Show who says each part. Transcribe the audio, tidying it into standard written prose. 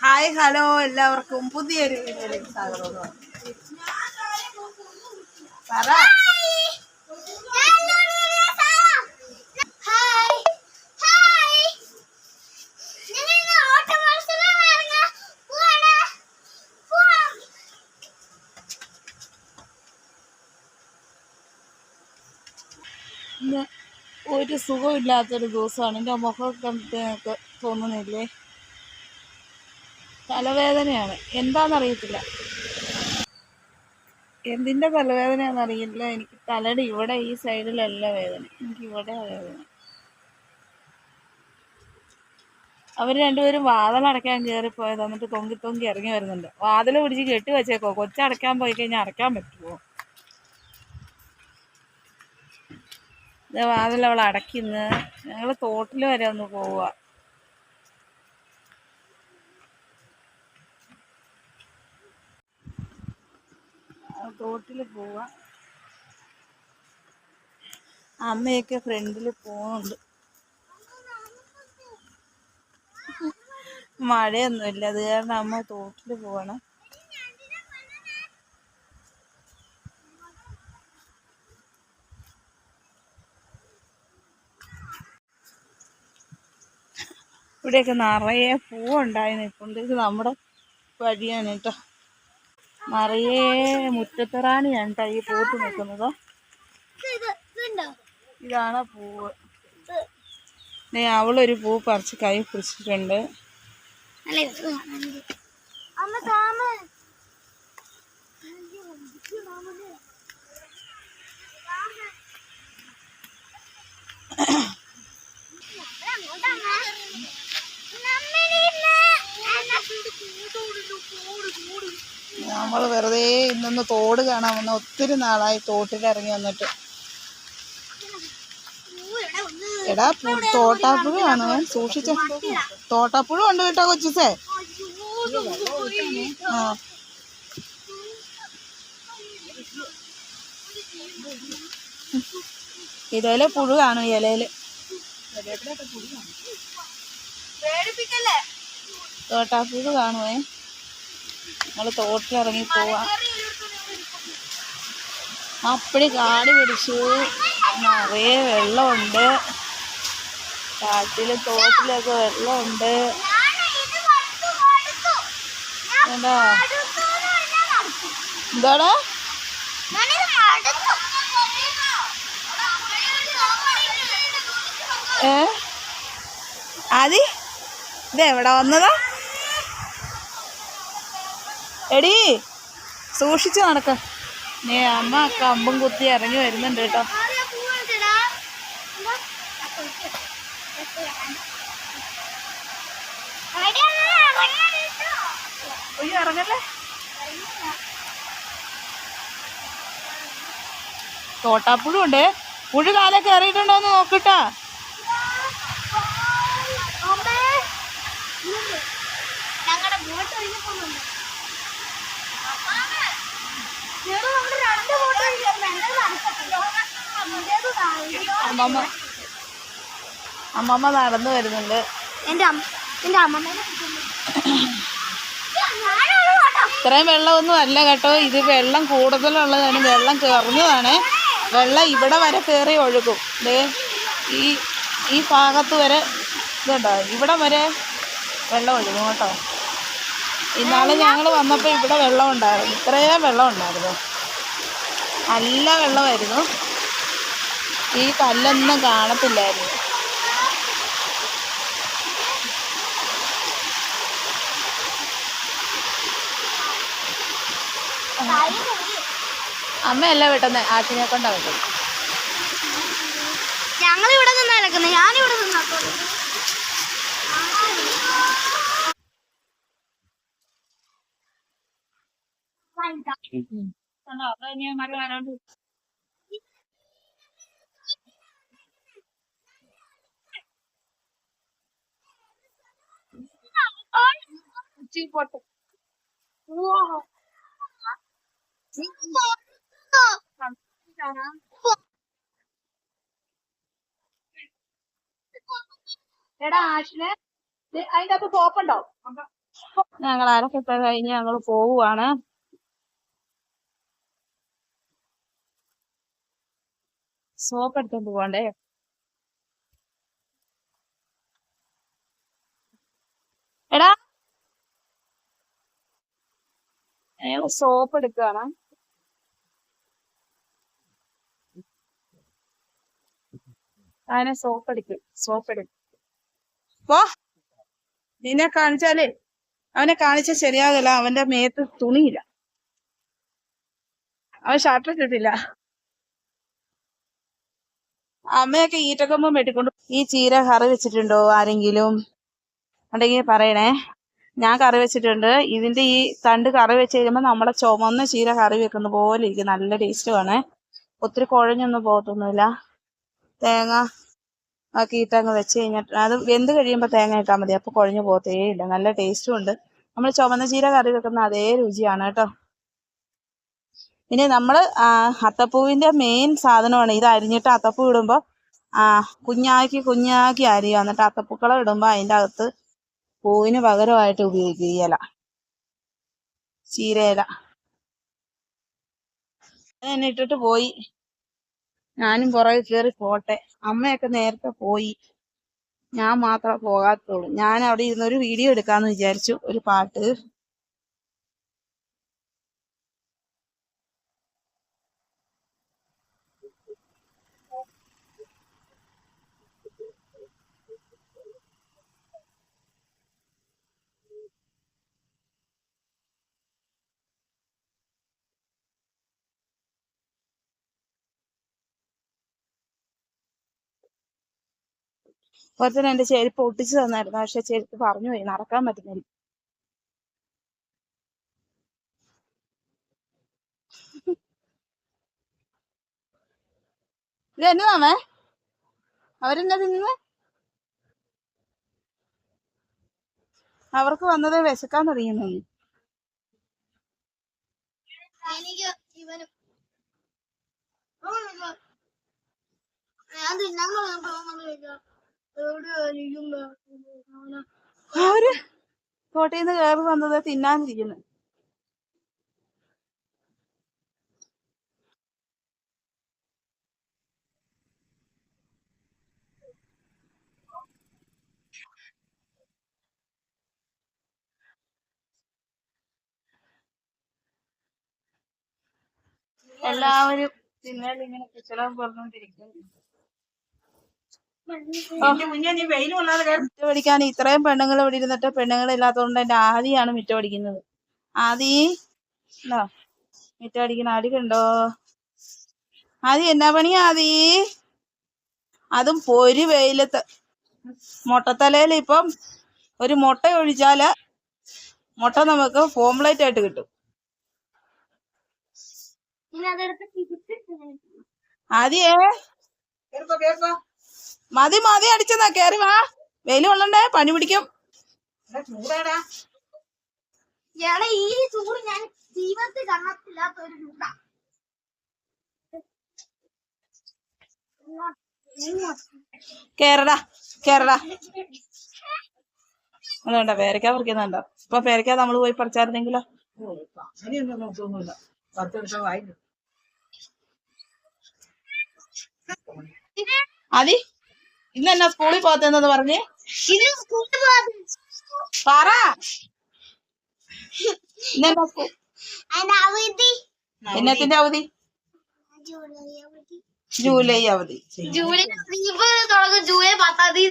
Speaker 1: Hi hello എല്ലാവർക്കും പുതിയൊരു വീഡിയോയിലേക്ക് സ്വാഗതം. പറ. ഇന്ന് ഒരു സുഖമില്ലാത്തൊരു ദിവസമാണ്. എൻ്റെ മുഖമൊക്കെ നിങ്ങൾക്ക് തോന്നുന്നില്ലേ? തലവേദനയാണ്. എന്താണെന്നറിയത്തില്ല, എന്തിൻ്റെ തലവേദനയാണെന്നറിയില്ല. എനിക്ക് തലയുടെ ഇവിടെ ഈ സൈഡിലല്ല വേദന, എനിക്ക് ഇവിടെ വേദന. അവർ രണ്ടുപേരും വാതിലടയ്ക്കാൻ കയറിപ്പോയത്, എന്നിട്ട് തൊങ്കി തൊങ്കി ഇറങ്ങി വരുന്നുണ്ട്. വാതിൽ പിടിച്ച് കെട്ടി വെച്ചേക്കോ. കൊച്ചടയ്ക്കാൻ പോയി കഴിഞ്ഞാൽ അടയ്ക്കാൻ പറ്റുമോ? വാതിൽ അവൾ അടയ്ക്കുന്നു. ഞങ്ങൾ തോട്ടിൽ വരെ ഒന്ന് പോവുക. തോട്ടിൽ പോവുക. അമ്മയൊക്കെ ഫ്രണ്ടിൽ പോകുന്നുണ്ട്. മഴയൊന്നുമില്ല, അത് കാരണം അമ്മ തോട്ടിൽ പോകണം. ഇവിടെയൊക്കെ നിറയെ പൂവുണ്ടായി നിൽപ്പുണ്ട്. ഇത് നമ്മുടെ വഴിയാണ് കേട്ടോ. നിറയെ മുറ്റത്തിറാണിയാണ് കേട്ടോ ഈ പൂത്ത് നിൽക്കുന്നത്. ഇതാണ് പൂവ്. അവളൊരു പൂ പറിച്ച് കൈ പിടിച്ചിട്ടുണ്ട്. നമ്മൾ വെറുതെ ഇന്നൊന്ന് തോട് കാണാൻ വന്ന, ഒത്തിരി നാളായി തോട്ടിലിറങ്ങി വന്നിട്ട്. എടാ തോട്ടാപ്പുഴ ആണ്, സൂക്ഷിച്ച. തോട്ടാപ്പുഴ ഉണ്ട് കേട്ടോ കൊച്ചിസേ. ആ ഇതേലെ പുഴു കാണും. ഇലയില് തോട്ടാപ്പുഴ കാണുവേ. നമ്മൾ തോട്ടിലിറങ്ങി പോവാ. അപ്പടി കാട് പിടിച്ചു, നിറയെ വെള്ളമുണ്ട്. കാട്ടിലും തോട്ടിലൊക്കെ വെള്ളമുണ്ട്. എന്താ എന്താടാ? ആദി ഇതെവിടെ വന്നതാ? എടീ സൂക്ഷിച്ച് നടക്ക. നീ അമ്മ കമ്പും കുത്തി ഇറങ്ങി വരുന്നുണ്ട് കേട്ടോ. ഇറങ്ങല്ലേ. തോട്ടാപ്പുഴ ഉണ്ട്. പുഴ കാലം കയറിയിട്ടുണ്ടോന്ന് നോക്കിട്ടാ. അമ്മമ്മ നടന്നു വരുന്നുണ്ട്. ഇത്രയും വെള്ളമൊന്നും അല്ല കേട്ടോ. ഇത് വെള്ളം കൂടുതലുള്ളതാണ്, വെള്ളം കയറുന്നതാണ്. വെള്ളം ഇവിടെ വരെ കയറി ഒഴുകും. ഈ ഭാഗത്ത് വരെ ഇതുണ്ടോ, ഇവിടെ വരെ വെള്ളം ഒഴുകും കേട്ടോ. ഇന്നാളെ ഞങ്ങൾ വന്നപ്പോൾ ഇവിടെ വെള്ളം ഉണ്ടായിരുന്നു. ഇത്രയും വെള്ളം ഉണ്ടായിരുന്നു, നല്ല വെള്ളമായിരുന്നു. ഈ കല്ലൊന്നും കാണത്തില്ലായിരുന്നു. അമ്മയല്ല വെട്ടുന്നേ, ആട്ടിനെ കൊണ്ടാ വെട്ടുന്നത്.
Speaker 2: ഞങ്ങൾ ഇവിടെ നിന്ന് നടക്കുന്നത്, ഞാനിവിടെ നിന്നാക്കോ.
Speaker 1: എടാ ആഷിനെ, അതിൻ്റെ അകത്ത് സോപ്പുണ്ടോ? ഞങ്ങൾ അരക്കൊക്കെ കഴിഞ്ഞ് ഞങ്ങൾ പോവുകയാണ്. സോപ്പ് എടുത്തോണ്ട് പോകണ്ടേ? എടാ ഞങ്ങൾ സോപ്പ് എടുക്കുകയാണ്. അതിനെ സോപ്പ് എടുക്കും. പോ, നിന്നെ കാണിച്ചാലേ അവനെ കാണിച്ചാൽ ശരിയാകില്ല. അവന്റെ മേത്ത് തുണിയില്ല, അവൻ ഷർട്ട് ഇട്ടിട്ടില്ല. അമ്മയൊക്കെ ഈറ്റക്കൊമ്പം വെട്ടിക്കൊണ്ട്. ഈ ചീര കറി വെച്ചിട്ടുണ്ടോ ആരെങ്കിലും ഉണ്ടെങ്കിൽ പറയണേ. ഞാൻ കറി വെച്ചിട്ടുണ്ട്. ഇതിന്റെ ഈ തണ്ട് കറി വെച്ച് കഴിയുമ്പോൾ നമ്മുടെ ചുമന്ന ചീര കറി വെക്കുന്ന പോലെ ഇരിക്കും. നല്ല ടേസ്റ്റുമാണ്. ഒത്തിരി കുഴഞ്ഞൊന്നും പോകത്തൊന്നുമില്ല. തേങ്ങ ആക്കി ഇട്ടങ്ങ് വെച്ച് കഴിഞ്ഞിട്ട് അത് വെന്ത് കഴിയുമ്പോൾ തേങ്ങ ഇട്ടാൽ മതി. അപ്പൊ കുഴഞ്ഞു പോകത്തേ ഇല്ല. നല്ല ടേസ്റ്റും ഉണ്ട്. നമ്മൾ ചുമന്ന ചീര കറി വെക്കുന്ന അതേ രുചിയാണ് കേട്ടോ. പിന്നെ നമ്മള് അത്തപ്പൂവിന്റെ മെയിൻ സാധനമാണ് ഇത്. അരിഞ്ഞിട്ട് അത്തപ്പൂ ഇടുമ്പോൾ കുഞ്ഞാക്കി അരിയുക. എന്നിട്ട് അത്തപ്പൂക്കളം ഇടുമ്പോൾ അതിൻ്റെ അകത്ത് പൂവിന് പകരമായിട്ട് ഉപയോഗിക്കും ഈ ഇല, ചീരയില. എന്നെ ഇട്ടിട്ട് പോയി. ഞാനും പുറകെ കയറി പോട്ടെ. അമ്മയൊക്കെ നേരത്തെ പോയി, ഞാൻ മാത്രമേ പോകാത്തുള്ളൂ. ഞാൻ അവിടെ ഇരുന്നൊരു വീഡിയോ എടുക്കാന്ന് വിചാരിച്ചു. ഒരു പാട്ട്. ഒരുത്തൻ എന്റെ ചെരുപ്പ് ഒട്ടിച്ചു തന്നായിരുന്നു. പക്ഷെ ചെരുപ്പ് പറഞ്ഞു പോയി, നടക്കാൻ പറ്റുന്നില്ല. ഇത് എന്നതാമേ? അവരെന്നാ തിന്നുന്നത്? അവർക്ക് വന്നത് വിശക്കാൻ തുടങ്ങിയെന്നു.
Speaker 2: എനിക്ക് ഇവനും ഞാൻ തിന്നാൻ
Speaker 1: അവര് കോട്ടയിൽ നിന്ന് കയറി വന്നത് തിന്നാനിരിക്കുന്നു. എല്ലാവരും തിന്നാൻ ഇങ്ങനെ കുച്ചളം പറഞ്ഞോണ്ടിരിക്കുന്നു. മിറ്റ പഠിക്കാൻ ഇത്രയും പെണ്ണുങ്ങൾ ഇവിടെ ഇരുന്നിട്ട് പെണ്ണുങ്ങളില്ലാത്തതുകൊണ്ട് എന്റെ ആദിയാണ് മിറ്റ പഠിക്കുന്നത്. ആദി ഉണ്ടോ? മിറ്റ പഠിക്കുന്ന ആദി കണ്ടോ? ആദി എന്നാ പണിയാ ആദി? അതും പൊരി വെയിലത്ത്. മുട്ടത്തലയിൽ ഇപ്പം ഒരു മുട്ട ഒഴിച്ചാല് മുട്ട നമുക്ക് ഓംലേറ്റ് ആയിട്ട് കിട്ടും. ആദിയേ മതി അടിച്ചതാ. കേറി വാ, വെയില് കൊള്ളണ്ടേ, പനി പിടിക്കും.
Speaker 2: ഈ ചൂട് ഞാൻ ജീവിതത്തിൽ കണ്ടിട്ടില്ലാത്ത ഒരു ചൂടാ.
Speaker 1: കേറടാ. അതുകൊണ്ടോ പേരക്ക പറിക്കുന്നുണ്ടോ? ഇപ്പൊ പേരക്ക നമ്മള് പോയി പറിച്ചായിരുന്നെങ്കിലോ? അതി ഇന്ന് എന്നാ സ്കൂളിൽ പോകത്തെന്നു പറഞ്ഞേ? പറ. ഇന്നെന്നാ സ്കൂൾ? എന്നത്തിന്റെ അവധി? ജൂലൈ അവധി.
Speaker 2: ജൂലൈ 10 തീയതി